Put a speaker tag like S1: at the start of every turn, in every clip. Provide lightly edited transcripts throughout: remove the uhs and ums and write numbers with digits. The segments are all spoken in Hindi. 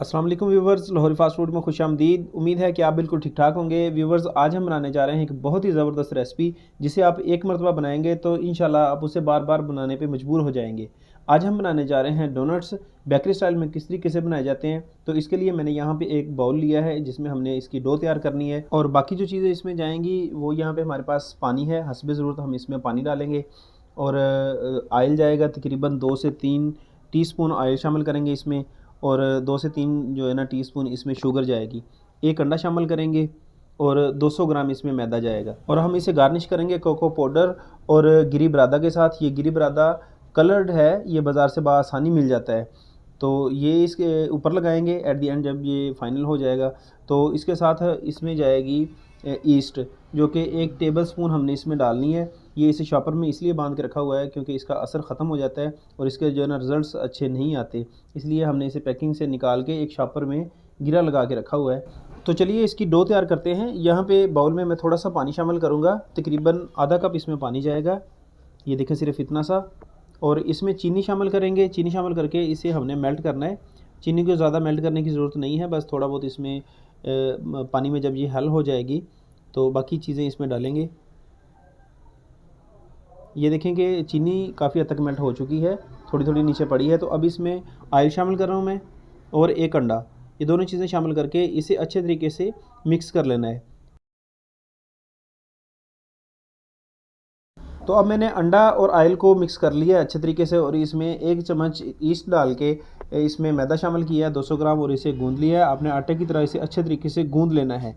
S1: अस्सलाम वालेकुम व्यूवर्स, लाहौरी फास्ट फूड में खुशामदीद। उम्मीद है कि आप बिल्कुल ठीक ठाक होंगे। व्यूवर्स, आज हम बनाने जा रहे हैं एक बहुत ही ज़बरदस्त रेसिपी, जिसे आप एक मरतबा बनाएंगे तो इंशाल्लाह आप उसे बार बार बनाने पे मजबूर हो जाएंगे। आज हम बनाने जा रहे हैं डोनट्स। बेकरी स्टाइल में किस तरीके से बनाए जाते हैं, तो इसके लिए मैंने यहाँ पे एक बाउल लिया है जिसमें हमने इसकी डो तैयार करनी है, और बाकी जो चीज़ें इसमें जाएंगी वो यहाँ पे हमारे पास पानी है। हस्बे ज़रूरत हम इसमें पानी डालेंगे, और आयल जाएगा तकरीबन 2 से 3 टीस्पून आयल शामिल करेंगे इसमें, और 2 से 3 जो है ना टीस्पून इसमें शुगर जाएगी। एक अंडा शामिल करेंगे, और 200 ग्राम इसमें मैदा जाएगा, और हम इसे गार्निश करेंगे कोको पाउडर और गिरी बरादा के साथ। ये गिरी बरादा कलर्ड है, ये बाज़ार से बआसानी मिल जाता है, तो ये इसके ऊपर लगाएंगे एट द एंड जब ये फाइनल हो जाएगा। तो इसके साथ इसमें जाएगी ईस्ट, जो कि 1 टेबल स्पून हमने इसमें डालनी है। ये इसे शॉपर में इसलिए बांध के रखा हुआ है क्योंकि इसका असर ख़त्म हो जाता है और इसके जो है ना रिज़ल्ट्स अच्छे नहीं आते, इसलिए हमने इसे पैकिंग से निकाल के एक शॉपर में गिरा लगा के रखा हुआ है। तो चलिए इसकी डो तैयार करते हैं। यहाँ पे बाउल में मैं थोड़ा सा पानी शामिल करूँगा, तकरीबन आधा कप इसमें पानी जाएगा। ये देखें, सिर्फ इतना सा। और इसमें चीनी शामिल करेंगे। चीनी शामिल करके इसे हमने मेल्ट करना है। चीनी को ज़्यादा मेल्ट करने की ज़रूरत नहीं है, बस थोड़ा बहुत इसमें पानी में जब ये हल हो जाएगी तो बाकी चीज़ें इसमें डालेंगे। ये देखें कि चीनी काफ़ी हद तक मेल्ट हो चुकी है, थोड़ी थोड़ी नीचे पड़ी है। तो अब इसमें ऑयल शामिल कर रहा हूँ मैं, और एक अंडा। ये दोनों चीज़ें शामिल करके इसे अच्छे तरीके से मिक्स कर लेना है। तो अब मैंने अंडा और ऑयल को मिक्स कर लिया अच्छे तरीके से, और इसमें 1 चम्मच ईस्ट डाल के इसमें मैदा शामिल किया है 200 ग्राम, और इसे गूंद लिया है। आपने आटे की तरह इसे अच्छे तरीके से गूंद लेना है।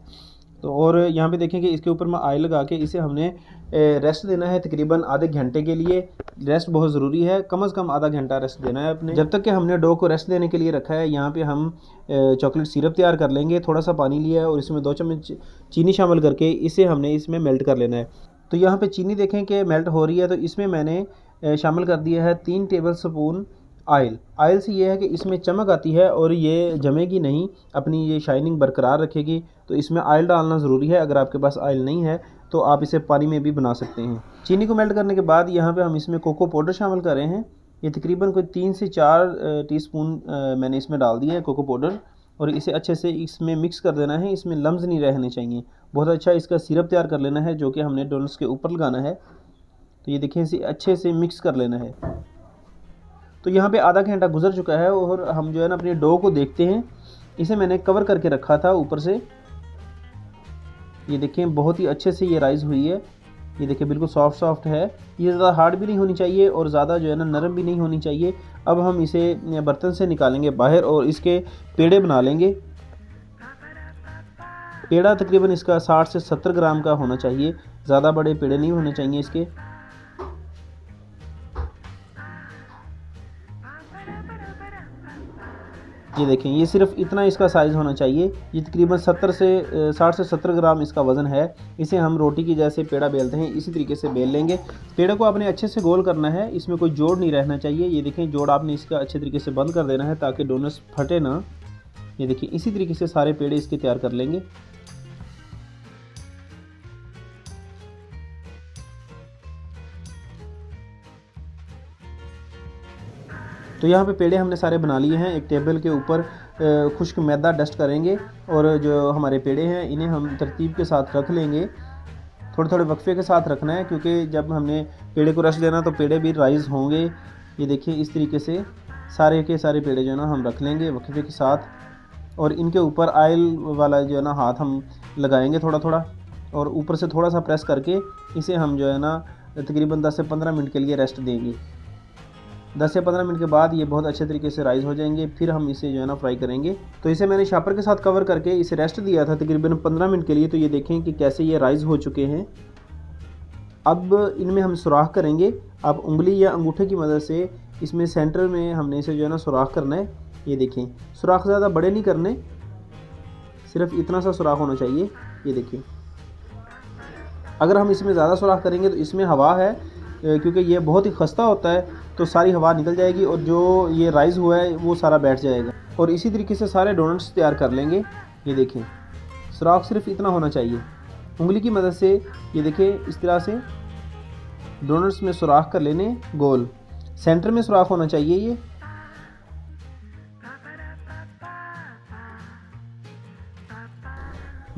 S1: तो और यहाँ पे देखें कि इसके ऊपर मैं ऑयल लगा के इसे हमने रेस्ट देना है तकरीबन आधे घंटे के लिए। रेस्ट बहुत ज़रूरी है, कम से कम आधा घंटा रेस्ट देना है अपने। जब तक कि हमने डो को रेस्ट देने के लिए रखा है, यहाँ पे हम चॉकलेट सिरप तैयार कर लेंगे। थोड़ा सा पानी लिया है और इसमें 2 चम्मच चीनी शामिल करके इसे हमने इसमें मेल्ट कर लेना है। तो यहाँ पे चीनी देखें कि मेल्ट हो रही है, तो इसमें मैंने शामिल कर दिया है 3 टेबल स्पून ऑयल। ऑयल से ये है कि इसमें चमक आती है और ये जमेगी नहीं, अपनी ये शाइनिंग बरकरार रखेगी। तो इसमें ऑयल डालना ज़रूरी है। अगर आपके पास ऑयल नहीं है तो आप इसे पानी में भी बना सकते हैं। चीनी को मेल्ट करने के बाद यहाँ पे हम इसमें कोको पाउडर शामिल कर रहे हैं। ये तकरीबन कोई 3 से 4 टीस्पून मैंने इसमें डाल दिया है कोको पाउडर, और इसे अच्छे से इसमें मिक्स कर देना है। इसमें लम्स नहीं रहने चाहिए। बहुत अच्छा इसका सिरप तैयार कर लेना है, जो कि हमने डोनट्स के ऊपर लगाना है। तो ये देखिए, इसे अच्छे से मिक्स कर लेना है। तो यहाँ पे आधा घंटा गुजर चुका है, और हम जो है ना अपनी डो को देखते हैं। इसे मैंने कवर करके रखा था ऊपर से। ये देखें, बहुत ही अच्छे से ये राइज़ हुई है। ये देखिए, बिल्कुल सॉफ्ट सॉफ्ट है। ये ज़्यादा हार्ड भी नहीं होनी चाहिए और ज़्यादा जो है ना नरम भी नहीं होनी चाहिए। अब हम इसे बर्तन से निकालेंगे बाहर और इसके पेड़े बना लेंगे। पेड़ा तकरीबन इसका 60 से 70 ग्राम का होना चाहिए, ज़्यादा बड़े पेड़े नहीं होने चाहिए इसके। ये देखें, ये सिर्फ इतना इसका साइज़ होना चाहिए। ये तकरीबन 60 से 70 ग्राम इसका वज़न है। इसे हम रोटी की जैसे पेड़ा बेलते हैं, इसी तरीके से बेल लेंगे। पेड़े को आपने अच्छे से गोल करना है, इसमें कोई जोड़ नहीं रहना चाहिए। ये देखें, जोड़ आपने इसका अच्छे तरीके से बंद कर देना है ताकि डोनट्स फटे ना। ये देखिए, इसी तरीके से सारे पेड़े इसके तैयार कर लेंगे। तो यहाँ पे पेड़े हमने सारे बना लिए हैं। एक टेबल के ऊपर खुश्क मैदा डस्ट करेंगे, और जो हमारे पेड़े हैं इन्हें हम तरतीब के साथ रख लेंगे। थोड़े थोड़े वक्फे के साथ रखना है, क्योंकि जब हमने पेड़े को रेस्ट देना तो पेड़े भी राइज़ होंगे। ये देखिए, इस तरीके से सारे के सारे पेड़े जो है ना हम रख लेंगे वक्फे के साथ, और इनके ऊपर ऑयल वाला जो है ना हाथ हम लगाएंगे थोड़ा थोड़ा, और ऊपर से थोड़ा सा प्रेस करके इसे हम जो है ना तकरीबन 10 से 15 मिनट के लिए रेस्ट देंगे। 10 से 15 मिनट के बाद ये बहुत अच्छे तरीके से राइज़ हो जाएंगे। फिर हम इसे जो है ना फ्राई करेंगे। तो इसे मैंने शापर के साथ कवर करके इसे रेस्ट दिया था तकरीबन 15 मिनट के लिए। तो ये देखें कि कैसे ये राइज़ हो चुके हैं। अब इनमें हम सुराख करेंगे। आप उंगली या अंगूठे की मदद से इसमें सेंटर में हमने इसे जो है ना सुराख करना है। ये देखें, सुराख ज़्यादा बड़े नहीं करने, सिर्फ इतना सा सुराख होना चाहिए। ये देखिए, अगर हम इसमें ज़्यादा सुराख करेंगे तो इसमें हवा है, क्योंकि ये बहुत ही खस्ता होता है, तो सारी हवा निकल जाएगी और जो ये राइज़ हुआ है वो सारा बैठ जाएगा। और इसी तरीके से सारे डोनट्स तैयार कर लेंगे। ये देखें, सुराख सिर्फ इतना होना चाहिए। उंगली की मदद से ये देखें, इस तरह से डोनट्स में सुराख कर लेने गोल। सेंटर में सुराख होना चाहिए ये।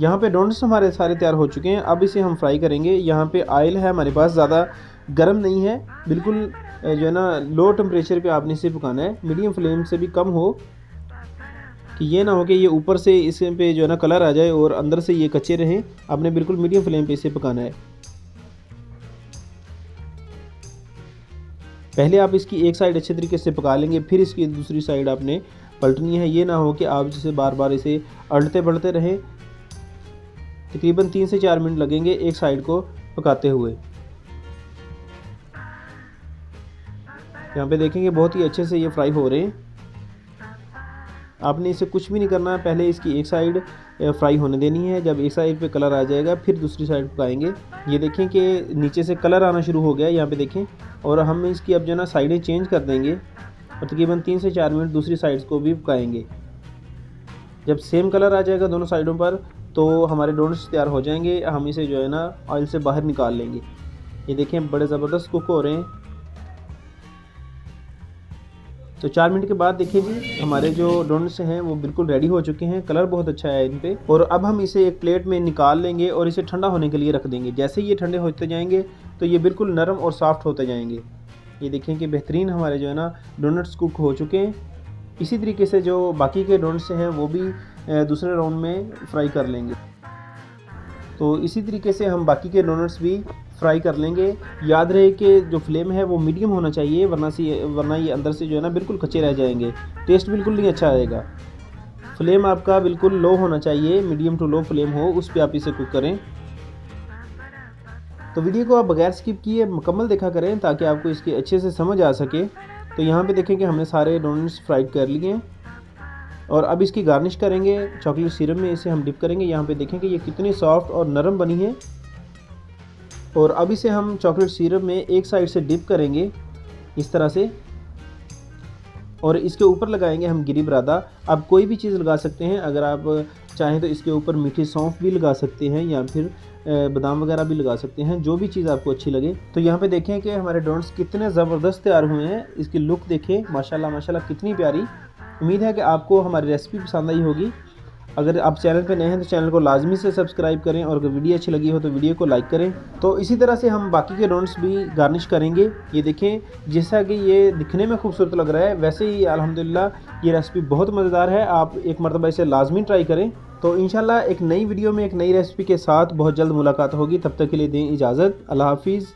S1: यहाँ पे डोनट्स हमारे सारे तैयार हो चुके हैं। अब इसे हम फ्राई करेंगे। यहाँ पे ऑयल है हमारे पास, ज़्यादा गर्म नहीं है, बिल्कुल जो है ना लो टेम्परेचर पे आपने इसे पकाना है, मीडियम फ्लेम से भी कम हो, कि ये ना हो कि ये ऊपर से इस पे जो है ना कलर आ जाए और अंदर से ये कच्चे रहें। आपने बिल्कुल मीडियम फ्लेम पे इसे पकाना है। पहले आप इसकी एक साइड अच्छे तरीके से पका लेंगे, फिर इसकी दूसरी साइड आपने पलटनी है। ये ना हो कि आप जैसे बार बार इसे उल्टते पलटते रहें। तकरीबन 3 से 4 मिनट लगेंगे एक साइड को पकाते हुए। यहाँ पे देखेंगे बहुत ही अच्छे से ये फ्राई हो रहे हैं। आपने इसे कुछ भी नहीं करना, पहले इसकी एक साइड फ्राई होने देनी है। जब एक साइड पे कलर आ जाएगा फिर दूसरी साइड पकाएंगे। ये देखें कि नीचे से कलर आना शुरू हो गया, यहाँ पे देखें। और हम इसकी अब जो है ना साइडें चेंज कर देंगे और तकरीबन 3 से 4 मिनट दूसरी साइड्स को भी पकाएंगे। जब सेम कलर आ जाएगा दोनों साइडों पर तो हमारे डोनट्स तैयार हो जाएंगे। हम इसे जो है ना ऑयल से बाहर निकाल लेंगे। ये देखें बड़े ज़बरदस्त कुक हो रहे हैं। तो 4 मिनट के बाद देखिए जी हमारे जो डोनट्स हैं वो बिल्कुल रेडी हो चुके हैं। कलर बहुत अच्छा है इन पे। और अब हम इसे एक प्लेट में निकाल लेंगे और इसे ठंडा होने के लिए रख देंगे। जैसे ये ठंडे होते जाएंगे तो ये बिल्कुल नरम और सॉफ्ट होते जाएंगे। ये देखें कि बेहतरीन हमारे जो है ना डोनट्स कुक हो चुके हैं। इसी तरीके से जो बाकी के डोनट्स हैं वो भी दूसरे राउंड में फ्राई कर लेंगे। तो इसी तरीके से हम बाकी के डोनट्स भी फ्राई कर लेंगे। याद रहे कि जो फ्लेम है वो मीडियम होना चाहिए, वरना ये अंदर से जो है ना बिल्कुल कच्चे रह जाएंगे, टेस्ट बिल्कुल नहीं अच्छा आएगा। फ्लेम आपका बिल्कुल लो होना चाहिए, मीडियम टू लो फ्लेम हो, उस पर आप इसे कुक करें। तो वीडियो को आप बगैर स्किप किए मुकम्मल देखा करें ताकि आपको इसकी अच्छे से समझ आ सके। तो यहाँ पे देखें कि हमने सारे डोनट्स फ्राई कर लिए हैं और अब इसकी गार्निश करेंगे। चॉकलेट सिरप में इसे हम डिप करेंगे। यहाँ पे देखें कि ये कितनी सॉफ्ट और नरम बनी है। और अब इसे हम चॉकलेट सिरप में एक साइड से डिप करेंगे इस तरह से, और इसके ऊपर लगाएंगे हम गिरी बरादा। आप कोई भी चीज़ लगा सकते हैं, अगर आप चाहें तो इसके ऊपर मीठी सौंफ भी लगा सकते हैं या फिर बादाम वगैरह भी लगा सकते हैं, जो भी चीज़ आपको अच्छी लगे। तो यहाँ पे देखें कि हमारे डोनट्स कितने ज़बरदस्त तैयार हुए हैं। इसकी लुक देखें, माशाल्लाह माशाल्लाह कितनी प्यारी। उम्मीद है कि आपको हमारी रेसिपी पसंद आई होगी। अगर आप चैनल पर नए हैं तो चैनल को लाजमी से सब्सक्राइब करें और अगर वीडियो अच्छी लगी हो तो वीडियो को लाइक करें। तो इसी तरह से हम बाकी के डोनट्स भी गार्निश करेंगे। ये देखें जैसा कि ये दिखने में खूबसूरत लग रहा है वैसे ही अल्हम्दुलिल्लाह ये रेसिपी बहुत मज़ेदार है। आप एक मरतबा इसे लाजमी ट्राई करें। तो इंशाल्लाह एक नई वीडियो में एक नई रेसिपी के साथ बहुत जल्द मुलाकात होगी। तब तक के लिए दें इजाज़त। अल्लाह हाफिज़।